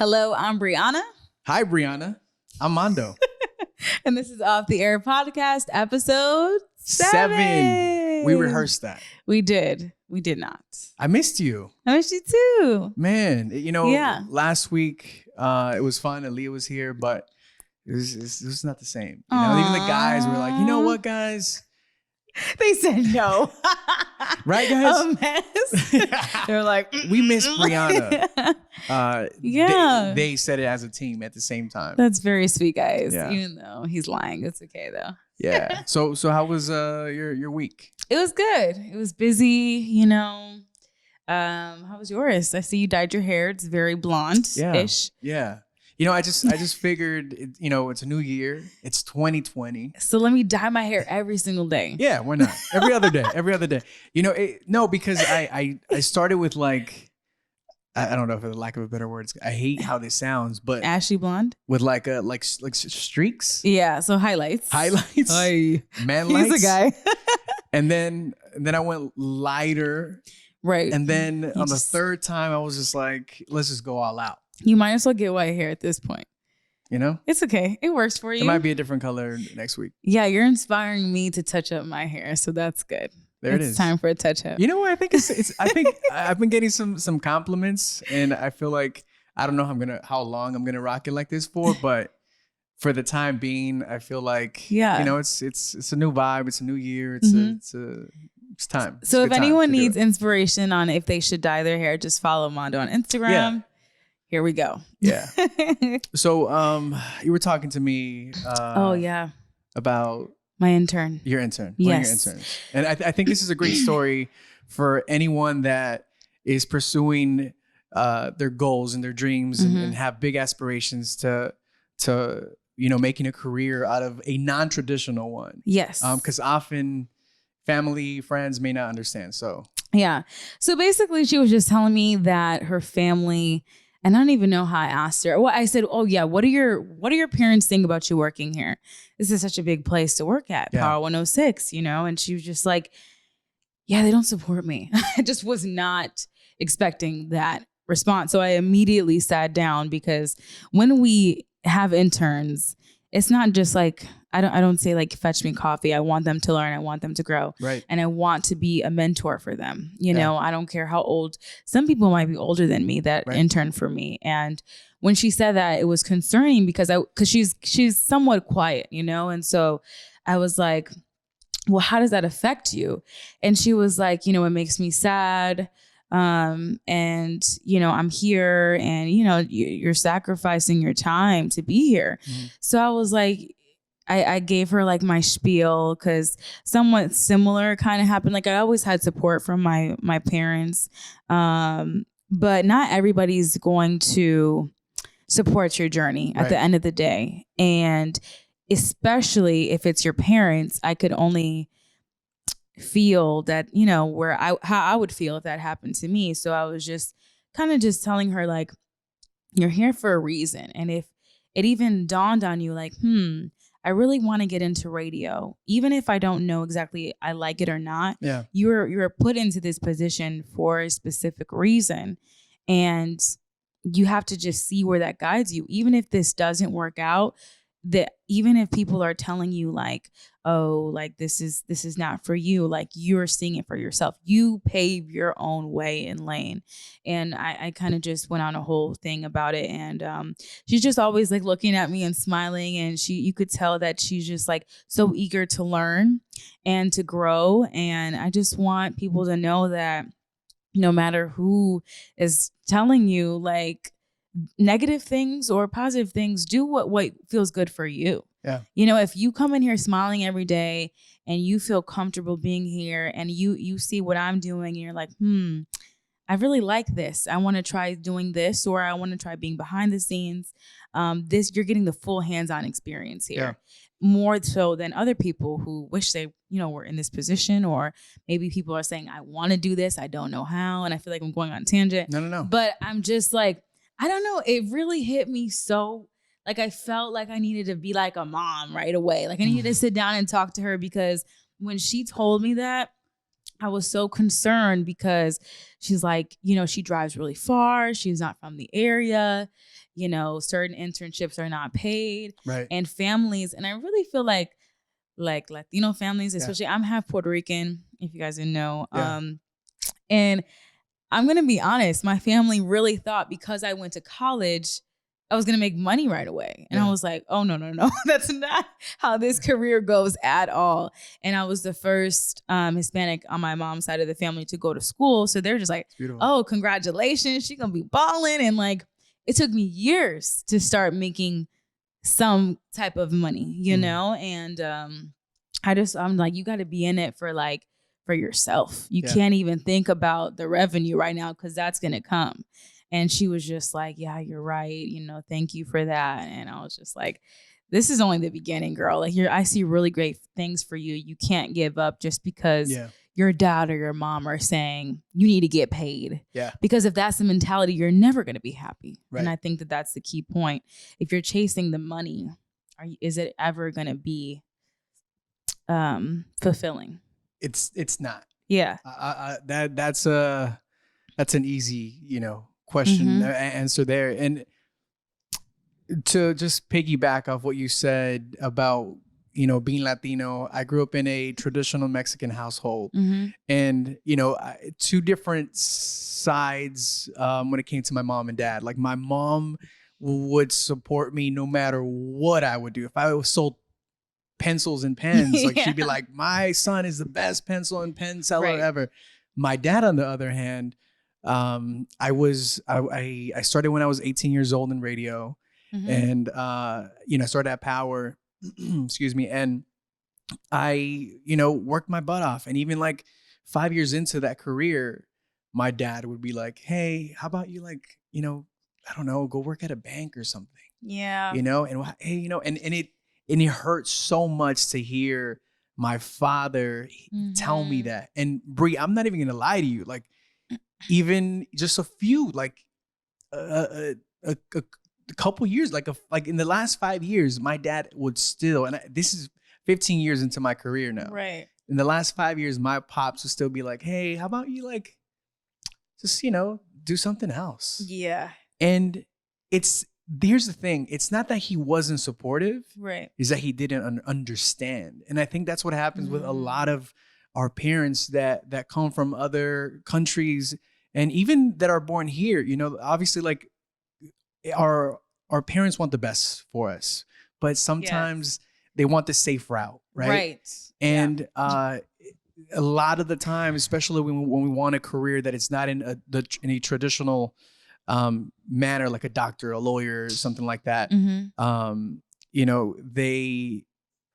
Hello, I'm Bryhana. Hi, Bryhana. I'm Mando. And this is Off the Air Podcast, episode 7. We rehearsed that. We did. We did not. I missed you. I missed you too. Man, Yeah. last week it was fun. Aaliyah was here, but it was not the same. Even the guys were like, you know what, guys? They said no. Right, guys? A mess. They're like, we miss Bryhana. Yeah. They said it as a team at the same time. That's very sweet, guys. Yeah. Even though he's lying. It's okay, though. Yeah. So how was your week? It was good. It was busy, How was yours? I see you dyed your hair. It's very blonde-ish. Yeah. I just figured, it's a new year. It's 2020. So let me dye my hair every single day. Yeah, why not? Every other day. No, because I started with like, I don't know, for the lack of a better words, I hate how this sounds, but Ashy blonde with like streaks. Yeah, so highlights. Man He's lights. a guy. And then I went lighter. Right. And then on the third time, I was just like, let's just go all out. You might as well get white hair at this point. It's okay. It works for you. It might be a different color next week. Yeah, you're inspiring me to touch up my hair, so that's good. There it is. It's time for a touch up. You know what? I think I think I've been getting some compliments, and I feel like I don't know how long I'm gonna rock it like this for, but for the time being, I feel like it's a new vibe, it's a new year, it's time. So if anyone needs inspiration on if they should dye their hair, just follow Mando on Instagram. Yeah. Here we go. Yeah. So you were talking to me. About my intern. Your intern. Yes. One of your interns. And I think this is a great story for anyone that is pursuing their goals and their dreams and have big aspirations to making a career out of a non-traditional one. Yes. Because often family, friends may not understand. So yeah. So basically she was just telling me that her family, and I don't even know how I asked her. Well, I said, "Oh yeah, what do your parents think about you working here? This is such a big place to work at, Power 106, And she was just like, "Yeah, they don't support me." I just was not expecting that response. So I immediately sat down, because when we have interns, it's not just like I don't say like fetch me coffee. I want them to learn. I want them to grow. Right. And I want to be a mentor for them. I don't care how old. Some people might be older than me that intern for me. And when she said that, it was concerning because she's somewhat quiet, And so I was like, well, how does that affect you? And she was like, it makes me sad. And I'm here, and you're sacrificing your time to be here. So I was like, I gave her like my spiel, because somewhat similar kind of happened. Like I always had support from my parents, but not everybody's going to support your journey at the end of the day. And especially if it's your parents, I could only feel that, how I would feel if that happened to me. So I was just kind of just telling her, like, you're here for a reason. And if it even dawned on you, like, I really want to get into radio, even if I don't know exactly I like it or not. Yeah. You're put into this position for a specific reason. And you have to just see where that guides you. Even if this doesn't work out, that even if people are telling you like, oh, like this is not for you, like you're seeing it for yourself. You pave your own way and lane. And I kind of just went on a whole thing about it. And she's just always like looking at me and smiling. And you could tell that she's just like so eager to learn and to grow. And I just want people to know that no matter who is telling you like negative things or positive things, do what feels good for you. Yeah. If you come in here smiling every day and you feel comfortable being here and you see what I'm doing and you're like, I really like this. I want to try doing this, or I want to try being behind the scenes. You're getting the full hands-on experience here. Yeah. More so than other people who wish they, were in this position, or maybe people are saying, I want to do this, I don't know how. And I feel like I'm going on a tangent. No. But I'm just like, I don't know. It really hit me so, like, I felt like I needed to be like a mom right away. Like I needed to sit down and talk to her, because when she told me that, I was so concerned, because she's like, she drives really far. She's not from the area. you know, certain internships are not paid, right? And families, and I really feel like Latino families, especially, I'm half Puerto Rican, if you guys didn't know, and I'm gonna be honest, my family really thought because I went to college, I was gonna make money right away. And I was like, oh no, that's not how this career goes at all. And I was the first Hispanic on my mom's side of the family to go to school. So they're just like, oh, congratulations, she's gonna be balling. And like, it took me years to start making some type of money, you know? And I'm like, you gotta be in it for yourself. You can't even think about the revenue right now because that's gonna come. And she was just like, yeah, you're right. You know, thank you for that. And I was just like, this is only the beginning, girl. Like, I see really great things for you. You can't give up just because your dad or your mom are saying you need to get paid. Yeah. Because if that's the mentality, you're never going to be happy. Right. And I think that that's the key point. If you're chasing the money, is it ever going to be fulfilling? It's not. Yeah. That's an easy, you know, question answer there. And to just piggyback off what you said about, you know, being Latino, I grew up in a traditional Mexican household, and, you know, two different sides when it came to my mom and dad. Like, my mom would support me no matter what I would do. If I sold pencils and pens, like she'd be like, my son is the best pencil and pen seller ever. My dad, on the other hand, I started when I was 18 years old in radio, and you know, started at Power, excuse me, and I, you know, worked my butt off. And even like 5 years into that career, my dad would be like, hey, how about you, like, you know, I don't know, go work at a bank or something. Yeah. You know, and hey, you know, and it hurts so much to hear my father tell me that. And Bree, I'm not even gonna lie to you. Like, even just a few, like a couple years, like in the last 5 years, my dad would still, and this is 15 years into my career now. Right. In the last 5 years, my pops would still be like, hey, how about you, like, just, you know, do something else. Yeah. And here's the thing. It's not that he wasn't supportive. Right. It's that he didn't understand. And I think that's what happens with a lot of our parents that come from other countries and even that are born here. You know, obviously, like, our parents want the best for us, but sometimes they want the safe route. Right. Right. And a lot of the time, especially when we want a career that it's not in a traditional manner, like a doctor, a lawyer, something like that. You know, they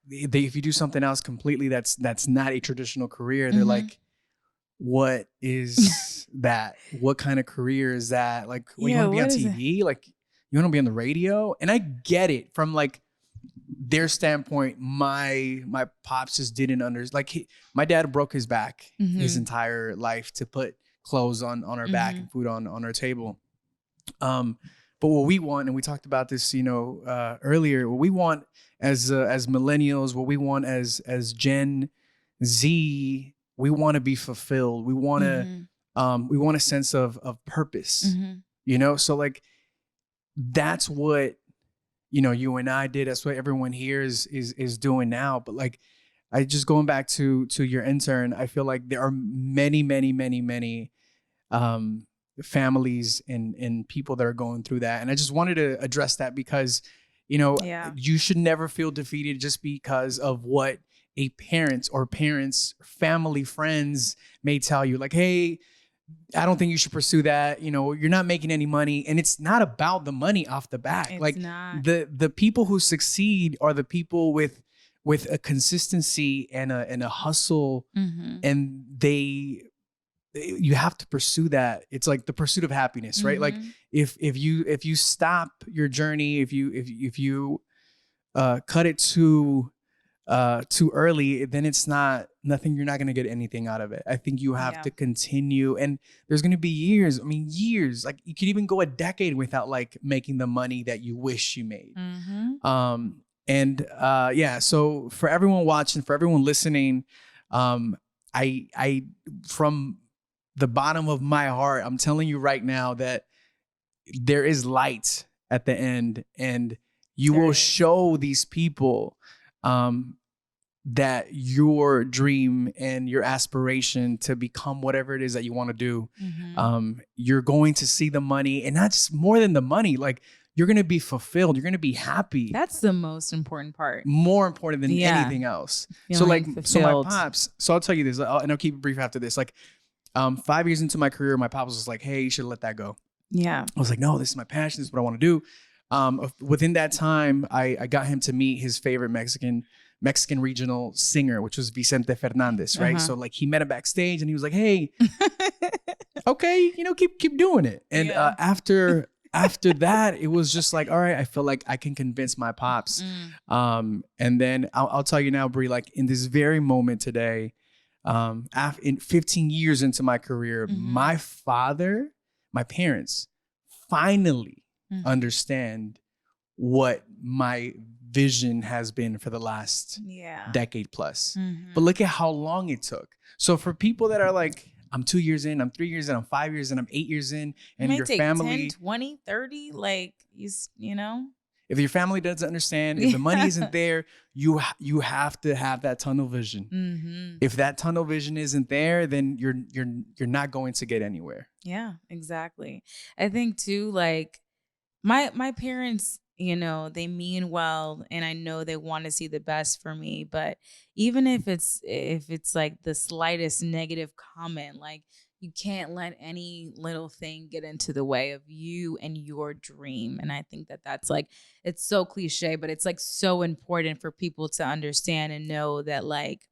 if you do something else completely that's not a traditional career, they're like, what is that? What kind of career is that? Like, well, you want to be on TV? Like, you want to be on the radio? And I get it from like their standpoint. My pops just didn't like, my dad broke his back his entire life to put clothes on our back and food on our table. But what we want, and we talked about this, you know, earlier, what we want as millennials, what we want as Gen Z, we want to be fulfilled. We want a sense of purpose, you know? So like, that's what, you know, you and I did. That's what everyone here is doing now. But like, I just going back to your intern, I feel like there are many families and people that are going through that. And I just wanted to address that because, you know, you should never feel defeated just because of what a parent or parents, family, friends may tell you. Like, hey, I don't think you should pursue that. You know, you're not making any money. And it's not about the money off the bat. It's like not. The people who succeed are the people with a consistency and a hustle, and you have to pursue that. It's like the pursuit of happiness, right? Like if you stop your journey, if you cut it too early, then it's nothing. You're not going to get anything out of it. I think you have to continue, and there's going to be years. I mean, years. Like, you could even go a decade without like making the money that you wish you made. So for everyone watching, for everyone listening, I from the bottom of my heart, I'm telling you right now that there is light at the end, and you will show these people that your dream and your aspiration to become whatever it is that you want to do, you're going to see the money, and not just more than the money, like you're going to be fulfilled. You're going to be happy. That's the most important part. More important than anything else. So like, so my pops, so I'll tell you this, and I'll keep it brief after this. Like 5 years into my career, my pops was like, hey, you should let that go. Yeah. I was like, no, this is my passion. This is what I want to do. Within that time, I got him to meet his favorite Mexican regional singer, which was Vicente Fernandez, right? So like he met him backstage and he was like, hey, okay, keep doing it. And after that, it was just like, all right, I feel like I can convince my pops. And then I'll tell you now, Bri, like in this very moment today, in 15 years into my career, my parents finally understand what my vision has been for the last decade plus. But look at how long it took. So for people that are like, I'm 2 years in, I'm 3 years in, I'm 5 years in, I'm 8 years in, and your family 10, 20, 30, like you know, if your family doesn't understand, if the money isn't there, you have to have that tunnel vision. If that tunnel vision isn't there, then you're not going to get anywhere. Yeah, exactly. I think too, like my parents, they mean well, and I know they want to see the best for me. But even if it's like the slightest negative comment, like you can't let any little thing get into the way of you and your dream. And I think that's like, it's so cliche, but it's like so important for people to understand and know that like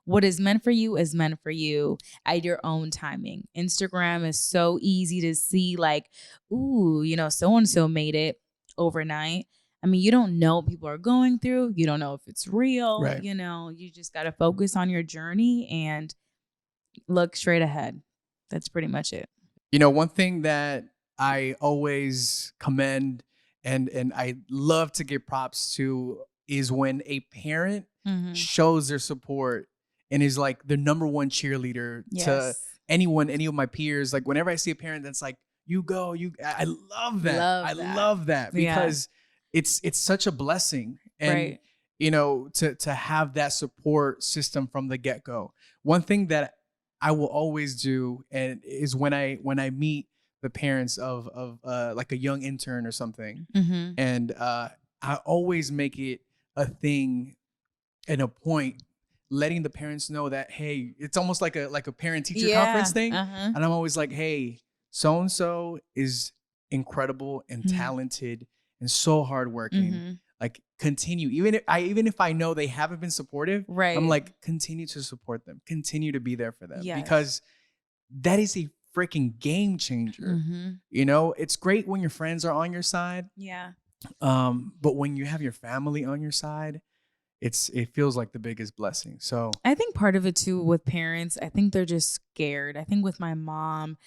what is meant for you is meant for you at your own timing. Instagram is so easy to see like, ooh, so-and-so made it overnight. I mean, you don't know what people are going through. You don't know if it's real. Right. You just got to focus on your journey and look straight ahead. That's pretty much it. One thing that I always commend and I love to give props to is when a parent shows their support and is like the number one cheerleader to anyone, any of my peers. Like whenever I see a parent that's like, you go, I love that. I love that because it's such a blessing. And, to have that support system from the get-go. One thing that I will always do and is when I meet the parents of like a young intern or something, and I always make it a thing and a point letting the parents know that, hey, it's almost like a parent teacher conference thing. And I'm always like, hey, so-and-so is incredible and talented and so hardworking. Like continue, even if I know they haven't been supportive, right? I'm like, continue to support them, continue to be there for them, because that is a freaking game changer. It's great when your friends are on your side, but when you have your family on your side, it feels like the biggest blessing. So I think part of it too with parents, I think they're just scared. I think with my mom,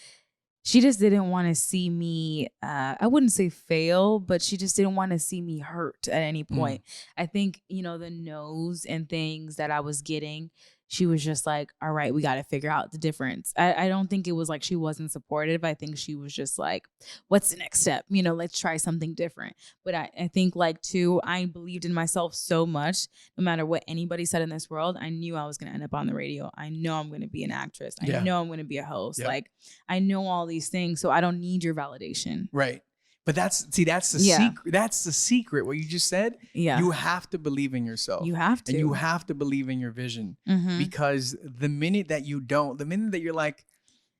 she just didn't want to see me, I wouldn't say fail, but she just didn't want to see me hurt at any point. I think, the no's and things that I was getting, she was just like, all right, we got to figure out the difference. I don't think it was like she wasn't supportive. I think she was just like, what's the next step? Let's try something different. But I think like too, I believed in myself so much, no matter what anybody said in this world, I knew I was going to end up on the radio. I know I'm going to be an actress. I know I'm going to be a host. Like I know all these things, so I don't need your validation. Right. But that's the secret. That's the secret. What you just said. Yeah. You have to believe in yourself. You have to. And you have to believe in your vision. Because the minute that you don't, the minute that you're like,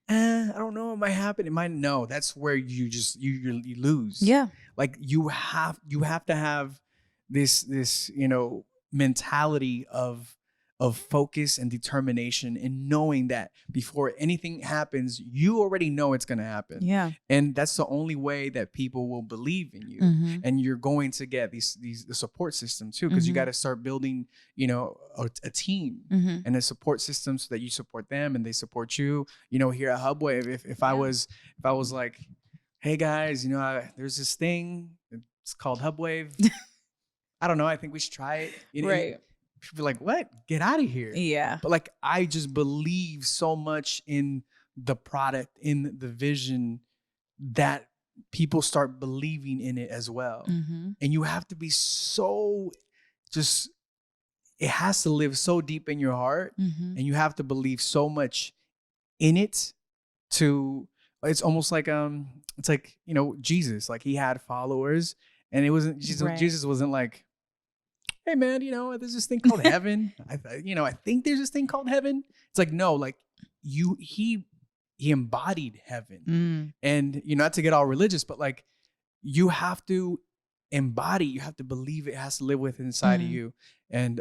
I don't know, it might happen. It might no. That's where you just you lose. Yeah. Like you have to have this mentality of focus and determination, and knowing that before anything happens, you already know it's going to happen. Yeah. And that's the only way that people will believe in you. And you're going to get the support system too, because you got to start building, a team and a support system so that you support them and they support you. Here at Hubwav, if I was like, hey guys, there's this thing, it's called Hubwav. I don't know, I think we should try it. Right. She'd be like, what? Get out of here. Yeah. But like, I just believe so much in the product, in the vision, that people start believing in it as well. And you have to be so just, it has to live so deep in your heart, and you have to believe so much in it to, it's almost like, it's like, you know, Jesus, like he had followers, and it wasn't, Jesus wasn't like, hey man, you know, there's this thing called heaven. I think there's this thing called heaven. It's like, no, like he embodied heaven. And you know, not to get all religious, but like you have to embody, you have to believe, it has to live with inside of you. And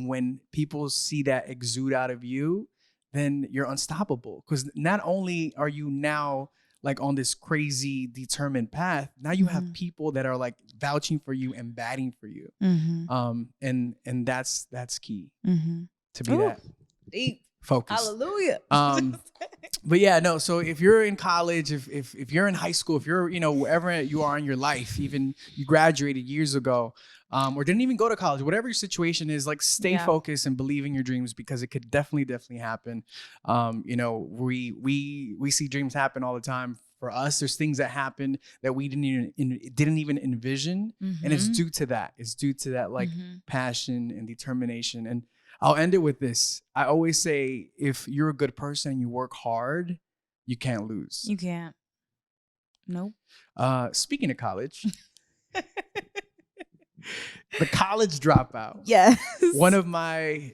when people see that exude out of you, then you're unstoppable. Because not only are you now like on this crazy determined path, now you have people that are like vouching for you and batting for you. And that's key to be that deep focused. Hallelujah. But yeah, no. So if you're in college, if you're in high school, if you're, you know, wherever you are in your life, even you graduated years ago, or didn't even go to college, whatever your situation is, like stay focused and believe in your dreams, because it could definitely happen. You know, we see dreams happen all the time. For us, there's things that happen that we didn't even envision, and it's due to that. It's due to that like passion and determination. And I'll end it with this. I always say, if you're a good person and you work hard, you can't lose. You can't. Nope. Speaking of college, the college dropout. Yes. My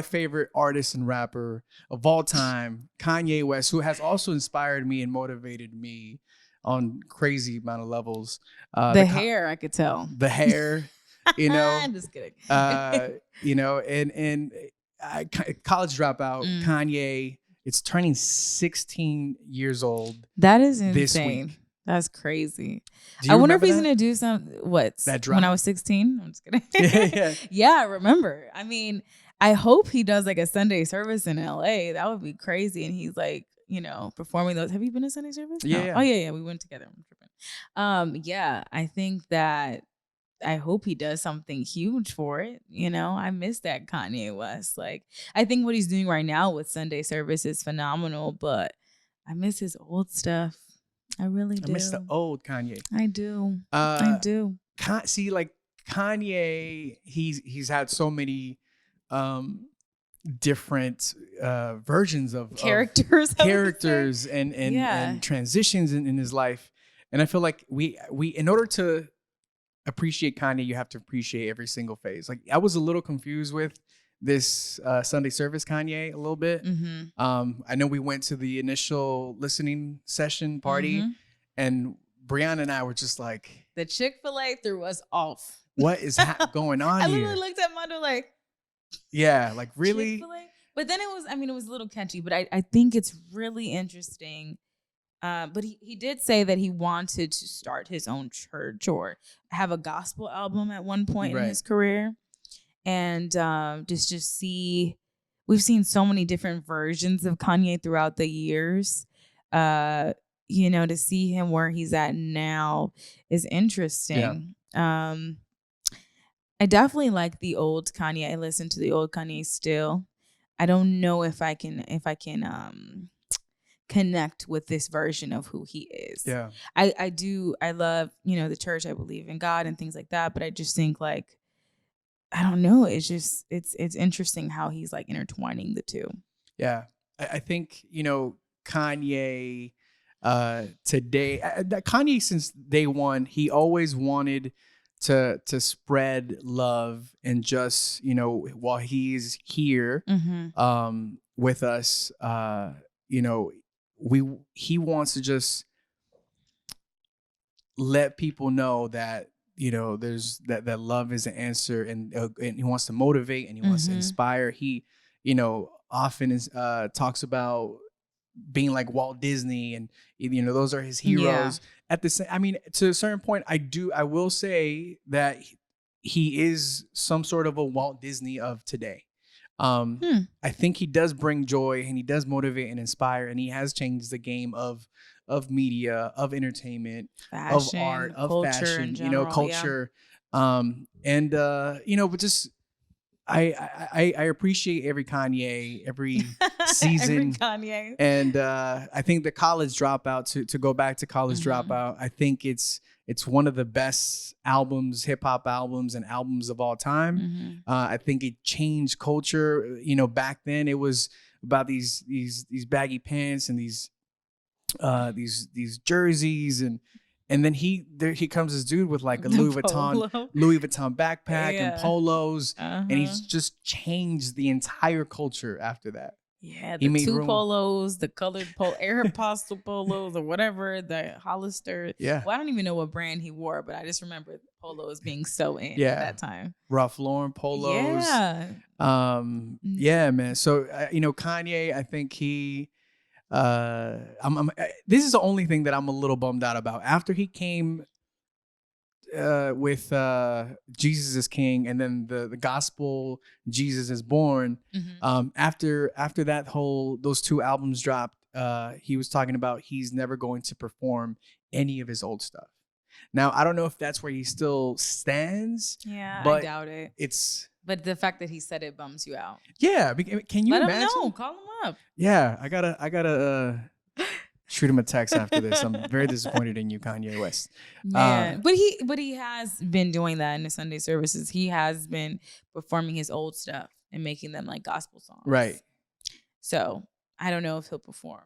favorite artist and rapper of all time, Kanye West, who has also inspired me and motivated me on crazy amount of levels. The hair, I could tell. The hair. You know, I'm just kidding. You know, and college dropout, Kanye, it's turning 16 years old. That is insane. This week. That's crazy. I wonder if he's going to do that drop? When I was 16? I'm just kidding. Yeah, I remember. I mean, I hope he does like a Sunday service in LA. That would be crazy. And he's like, you know, performing those. Have you been to Sunday service? Yeah. No. Yeah. Oh, yeah. We went together. Yeah, I think that, I hope he does something huge for it. You know, I miss that Kanye West. Like, I think what he's doing right now with Sunday service is phenomenal, but I miss his old stuff. I really do. I miss the old Kanye. I do. I do. See, like Kanye, he's had so many different versions of characters and transitions in his life. And I feel like we in order to appreciate Kanye, you have to appreciate every single phase. Like, I was a little confused with this Sunday service Kanye a little bit. I know we went to the initial listening session party, and Bryhana and I were just like, the Chick-fil-A threw us off. What is going on here? I literally looked at Mando like, yeah, like really? Chick-fil-A? But then it was a little catchy, but I think it's really interesting. But he did say that he wanted to start his own church or have a gospel album at one point in his career. And just see, we've seen so many different versions of Kanye throughout the years. You know, to see him where he's at now is interesting. Yeah. I definitely like the old Kanye. I listen to the old Kanye still. I don't know if I can connect with this version of who he is. Yeah. I do. I love, you know, the church. I believe in God and things like that. But I just think, like, I don't know. It's just, it's interesting how he's like intertwining the two. Yeah. I think, you know, Kanye today, Kanye since day one, he always wanted to spread love, and just, you know, while he's here with us, you know, he wants to just let people know that, you know, there's that love is an answer, and he wants to motivate, and he wants to inspire. He, you know, often is talks about being like Walt Disney, and, you know, those are his heroes. Yeah. At the same, I mean, to a certain point, I will say that he is some sort of a Walt Disney of today. I think he does bring joy, and he does motivate and inspire, and he has changed the game of media, of entertainment, fashion, of art, of fashion, general, you know, culture. Yeah. You know, but just, I appreciate every Kanye, every season, every Kanye, and I think the College Dropout. To go back to College Dropout, I think it's one of the best albums, hip hop albums, and albums of all time. I think it changed culture. You know, back then it was about these baggy pants and these jerseys and then he comes this dude with like a Louis Vuitton backpack and polos, and he's just changed the entire culture after that. Yeah, the two polos, the colored Aeropostale polos or whatever, the Hollister. Yeah. Well, I don't even know what brand he wore, but I just remember polos being so in at that time. Ralph Lauren polos. Yeah. Yeah, man. So Kanye, I think he. This is the only thing that I'm a little bummed out about. After he came with Jesus is King, and then the gospel Jesus is Born. After those two albums dropped, he was talking about he's never going to perform any of his old stuff. Now I don't know if that's where he still stands. Yeah, but I doubt it. But the fact that he said it bums you out. Yeah, can you imagine? Let him know. Call him up. Yeah, I gotta shoot him a text after this. I'm very disappointed in you, Kanye West. Man, but he has been doing that in the Sunday services. He has been performing his old stuff and making them like gospel songs. Right. So I don't know if he'll perform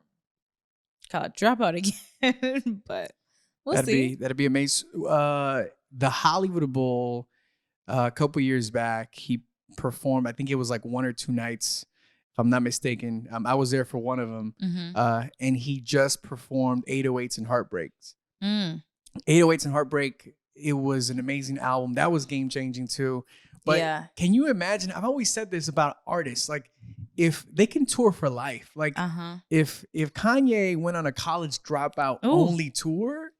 College Dropout again, but we'll see. That'd be amazing. The Hollywood Bowl. A couple years back, he performed. I think it was like 1 or 2 nights, if I'm not mistaken. I was there for one of them, and he just performed 808s and Heartbreaks. 808s and Heartbreak. It was an amazing album. That was game changing too. But can you imagine? I've always said this about artists, like if they can tour for life, like if Kanye went on a College Dropout only tour.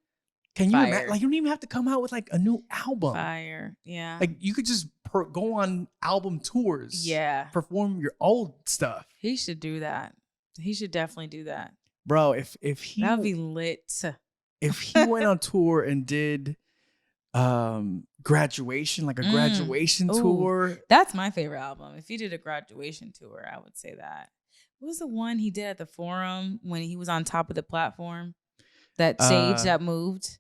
Can you imagine? Like, you don't even have to come out with like a new album. Fire, yeah. Like, you could just go on album tours. Yeah. Perform your old stuff. He should do that. He should definitely do that. Bro, if he that'd be lit. If he went on tour and did graduation, like a graduation tour. That's my favorite album. If he did a graduation tour, I would say that. What was the one he did at the Forum when he was on top of the platform? That stage that moved.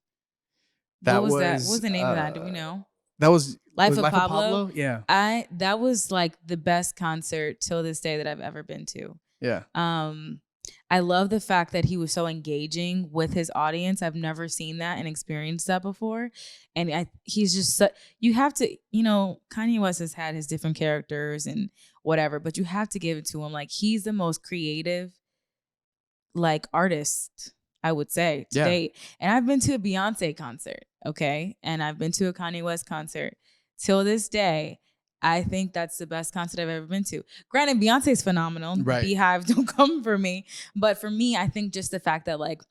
What was that? What was the name of that? Do we know? That was Life of Pablo. Yeah. That was like the best concert till this day that I've ever been to. Yeah. I love the fact that he was so engaging with his audience. I've never seen that and experienced that before. And he's just you have to, Kanye West has had his different characters and whatever, but you have to give it to him. Like, he's the most creative like artist, I would say, to date. And I've been to a Beyonce concert, okay? And I've been to a Kanye West concert. Till this day, I think that's the best concert I've ever been to. Granted, Beyonce's phenomenal. Right. Beehive, don't come for me. But for me, I think just the fact that, like,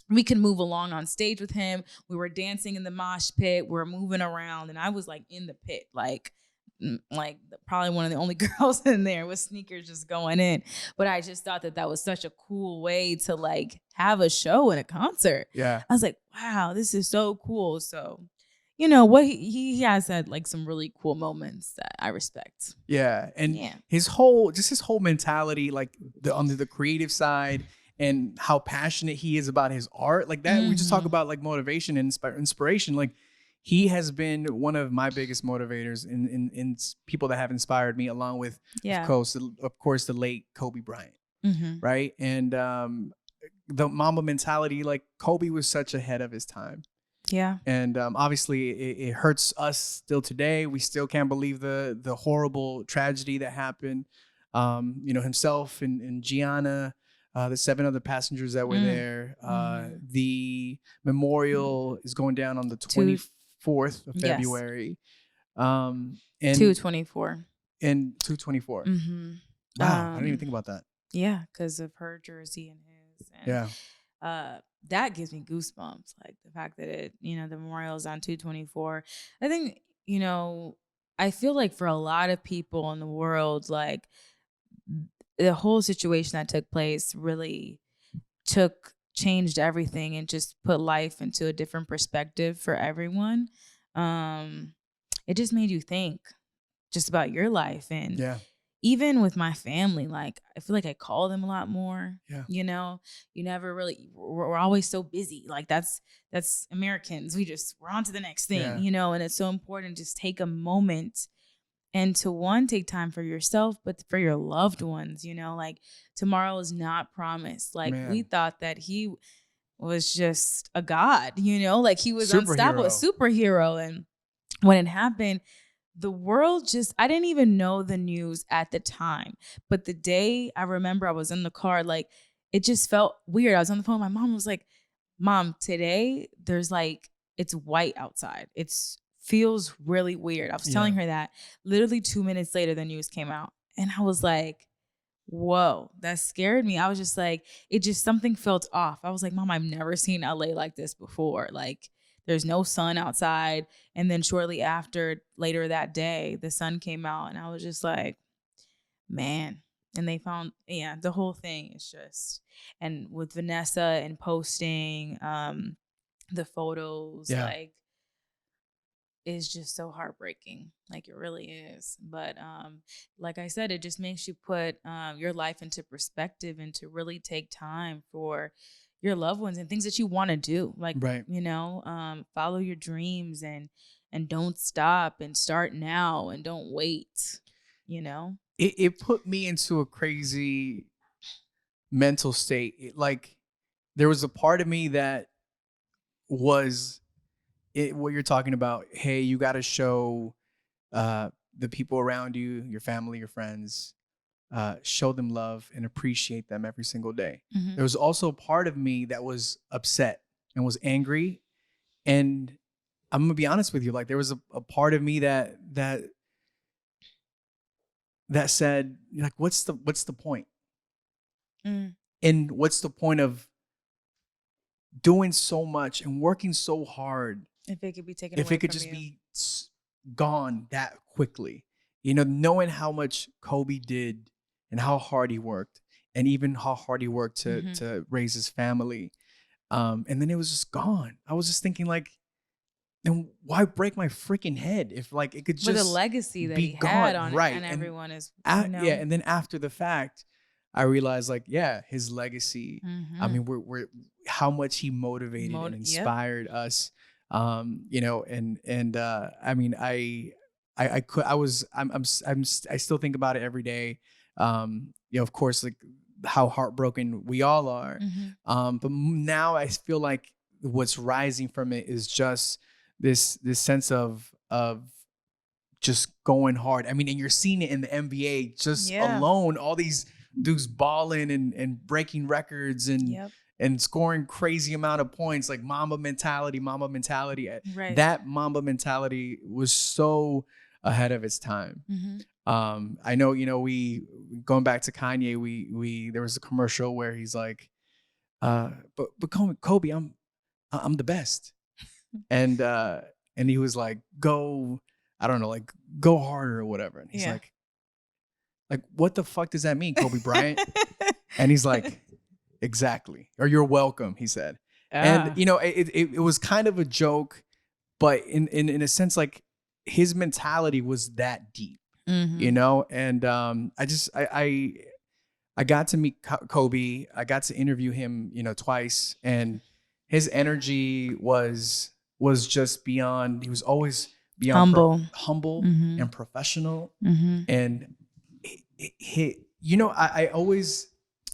we could move along on stage with him. We were dancing in the mosh pit. We're moving around. And I was, like, in the pit, like probably one of the only girls in there with sneakers just going in. But I just thought that was such a cool way to like have a show and a concert. Yeah. I was like, wow, this is so cool. So, what he has had like some really cool moments that I respect. Yeah. And his whole mentality, like on the creative side and how passionate he is about his art, like that. We just talk about like motivation and inspiration. Like, he has been one of my biggest motivators in people that have inspired me, along with, of course, the late Kobe Bryant, right? And the Mamba Mentality, like Kobe was such ahead of his time. Yeah. And obviously, it hurts us still today. We still can't believe the horrible tragedy that happened. Himself and Gianna, the 7 other passengers that were there. The memorial is going down on the 24th of February. And 2/24. And 2/24. Wow, I didn't even think about that. Yeah, because of her jersey and his. And, that gives me goosebumps. Like the fact that the memorial is on 2/24. I think, I feel like for a lot of people in the world, like the whole situation that took place really changed everything and just put life into a different perspective for everyone. It just made you think, just about your life. And even with my family, like I feel like I call them a lot more. You know, you never really, we're always so busy. Like that's Americans. We're on to the next thing, you know, and it's so important to just take a moment and to take time for yourself, but for your loved ones, you know, like tomorrow is not promised. Like we thought that he was just a god, you know, like he was unstoppable, a superhero. And when it happened, the world I didn't even know the news at the time. But the day I remember I was in the car, like it just felt weird. I was on the phone. My mom was like, Mom, today there's like, it's white outside. Feels really weird. I was telling her that. Literally 2 minutes later, the news came out. And I was like, whoa, that scared me. I was just like, something felt off. I was like, Mom, I've never seen LA like this before. Like, there's no sun outside. And then shortly after, later that day, the sun came out. And I was just like, man. And they found, the whole thing is just, and with Vanessa and posting the photos, like, is just so heartbreaking. Like it really is. But like I said, it just makes you put your life into perspective and to really take time for your loved ones and things that you want to do. Like, you know, follow your dreams and don't stop and start now and don't wait, you know? It put me into a crazy mental state. Like there was a part of me that was what you're talking about. Hey, you got to show the people around you, your family, your friends, show them love and appreciate them every single day. There was also a part of me that was upset and was angry. And I'm gonna be honest with you, like there was a part of me that said, like, what's the point? And what's the point of doing so much and working so hard if it could be taken if away it could from just you? be gone that quickly? You know, knowing how much Kobe did and how hard he worked, and even how hard he worked to raise his family, and then it was just gone. I was just thinking, like, then why break my freaking head if like it could just the legacy that he had on it, and everyone is, you know? And then after the fact, I realized, like, his legacy. I mean, we're how much he motivated and inspired us. You know, and I mean, I still think about it every day. You know, of course, like how heartbroken we all are. But now I feel like what's rising from it is just this sense of just going hard. I mean, and you're seeing it in the NBA just alone. All these dudes balling and breaking records and scoring crazy amount of points, like Mamba Mentality. That Mamba Mentality was so ahead of its time. I know, you know, we going back to Kanye, we there was a commercial where he's like, but Kobe, I'm the best. And he was like, go, I don't know, like go harder or whatever. And he's like, what the fuck does that mean, Kobe Bryant? And he's like, exactly. Or you're welcome, he said. And, you know, it was kind of a joke, but in a sense, like his mentality was that deep, you know? And I got to meet Kobe. I got to interview him, you know, twice. And his energy was just beyond, he was always beyond humble and professional. And he, you know, I always,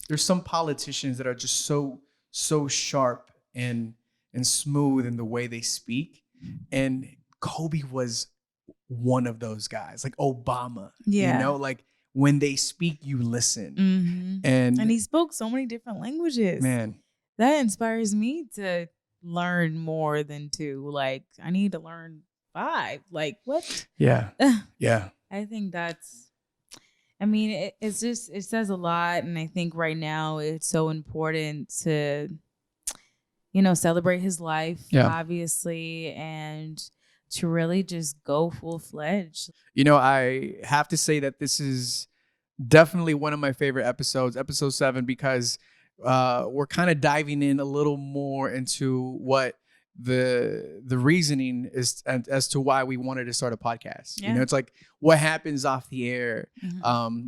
there's some politicians that are just so sharp and smooth in the way they speak. And Kobe was one of those guys, like Obama, you know, like when they speak, you listen. And he spoke so many different languages. Man, that inspires me to learn more than 2. Like, I need to learn 5. Like, what? Yeah. I think that's, I mean, it's just, it says a lot. And I think right now it's so important to, you know, celebrate his life, obviously, and to really just go full-fledged. You know, I have to say that this is definitely one of my favorite episodes, episode 7, because we're kind of diving in a little more into what the reasoning is as to why we wanted to start a podcast. Yeah. You know, it's like what happens off the air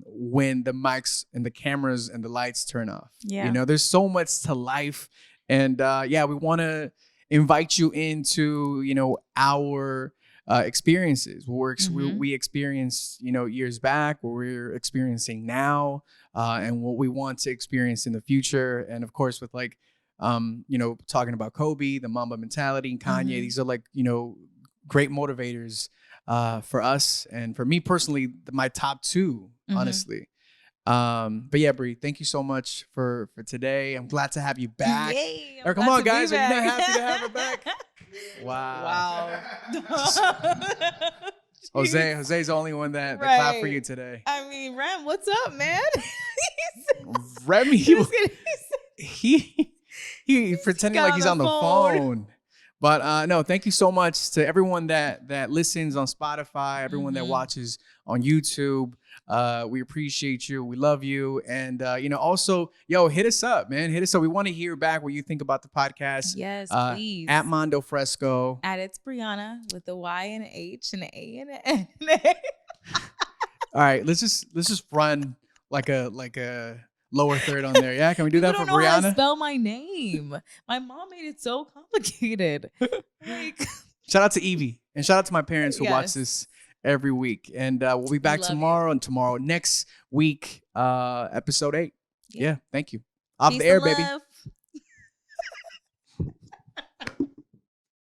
when the mics and the cameras and the lights turn off. Yeah. You know, there's so much to life. And we want to invite you into, you know, our experiences. We experienced, you know, years back, what we're experiencing now, and what we want to experience in the future. And of course, with like, you know, talking about Kobe, the Mamba Mentality, and Kanye, these are like, you know, great motivators for us. And for me personally, my top two, honestly. But yeah, Bree, thank you so much for today. I'm glad to have you back. Yay, Or, come on, guys. Are you not happy to have her back? Wow. Jose's the only one that clapped for you today. I mean, Rem, what's up, man? Remy, he pretending like he's on the phone. But no, thank you so much to everyone that listens on Spotify, everyone that watches on YouTube. We appreciate you. We love you. And, you know, also, hit us up, man. Hit us up. We want to hear back what you think about the podcast. Yes, please. At Mando Fresko. At It's Bryhana with a Y and an H and an A and an N. All right, let's just run like a lower third on there. Yeah, can we do that for Bryhana? I don't know how to Bryhana? spell my name. My mom made it so complicated. Like, shout out to Evie and shout out to my parents who watch this every week. And we'll be back tomorrow and tomorrow next week, episode 8. Yeah, thank you. Off the air, baby.